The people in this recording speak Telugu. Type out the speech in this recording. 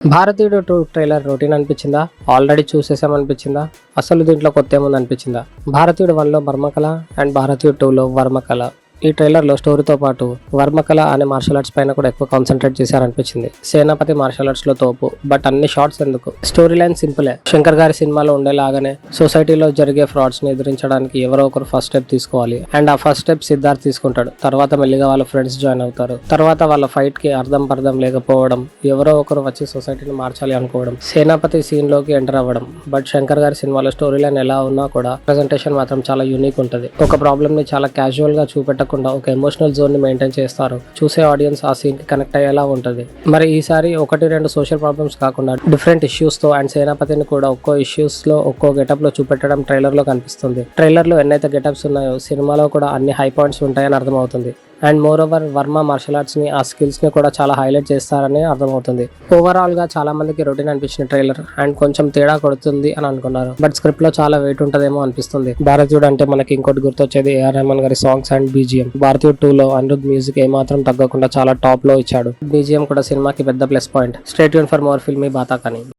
భారతీయుడు 2 ట్రైలర్ రొటీన్ అనిపించిందా? ఆల్రెడీ చూసేసామనిపించిందా? అసలు దీంట్లో కొత్త ఏముంది అనిపించిందా? భారతీయుడు 1లో బర్మకళ అండ్ భారతీయుడు 2లో వర్మకళ. ఈ ట్రైలర్లో స్టోరీతో పాటు వర్మకళ అనే మార్షల్ ఆర్ట్స్ పైన కూడా ఎక్కువ కాన్సన్ట్రేట్ చేశారనిపించింది. సేనాపతి మార్షల్ ఆర్ట్స్ లో తోపు, బట్ అన్ని షార్ట్స్ ఎందుకు? Story line సింపులే. శంకర్ గారి సినిమాలో ఉండేలాగానే సొసైటీలో జరిగే ఫ్రాడ్స్ ని ఎదిరించడానికి ఎవరో ఒకరు ఫస్ట్ స్టెప్ తీసుకోవాలి. అండ్ ఆ ఫస్ట్ స్టెప్ సిద్ధార్థ్ తీసుకుంటాడు. తర్వాత మెల్లిగా వాళ్ళ ఫ్రెండ్స్ జాయిన్ అవుతారు. తర్వాత వాళ్ళ ఫైట్ కి అర్థం పర్థం లేకపోవడం, ఎవరో ఒకరు వచ్చి సొసైటీని మార్చాలి అనుకోవడం, సేనాపతి సీన్ లోకి ఎంటర్ అవ్వడం. బట్ శంకర్ గారి సినిమాలో స్టోరీ లైన్ ఎలా ఉన్నా కూడా ప్రెజెంటేషన్ మాత్రం చాలా యూనిక్ ఉంటుంది. ఒక ప్రాబ్లమ్ ని చాలా క్యాజువల్ గా చూపెట్టకుండా ఒక ఎమోషనల్ జోన్ ని మెయింటైన్ చేస్తారు. చూసే ఆడియన్స్ ఆ సీన్ కి కనెక్ట్ అయ్యేలా ఉంటుంది. మరి ఈసారి 1-2 సోషల్ ప్రాబ్లమ్స్ కాకుండా డిఫరెంట్ ఇష్యూస్ తో అండ్ సేనాపతిని కూడా ఒక్కో ఇష్యూస్ లో ఒక్కో గెటప్ లో చూపెట్టడం ట్రైలర్ లో కనిపిస్తుంది. ట్రైలర్ లో ఎన్నైతే గెటప్స్ ఉన్నాయో సినిమాలో కూడా అన్ని హై పాయింట్స్ ఉంటాయని అర్థమవుతుంది. And moreover Varma martial arts ని ఆ స్కిల్స్ ని కూడా చాలా హైలైట్ చేస్తారని అర్థమవుతుంది. ఓవరాల్ గా చాలా మందికి రొటీన్ అనిపించిన ట్రైలర్ అండ్ కొంచెం తేడా కొడుతుంది అని అనుకున్నారు. బట్ స్క్రిప్ట్ లో చాలా వెయిట్ ఉంటదేమో అనిపిస్తుంది. భారతీయుడు అంటే మనకి ఇంకోటి గుర్తొచ్చేది ఏఆర్ రెహమాన్ గారి సాంగ్స్ అండ్ బీజిఎం. భారతీయుడు 2లో అనిరుద్ మ్యూజిక్ ఏమాత్రం తగ్గకుండా చాలా టాప్ లో ఇచ్చాడు. బీజిఎం కూడా సినిమాకి పెద్ద plus point. Stay tune for more filmy బాతాకని.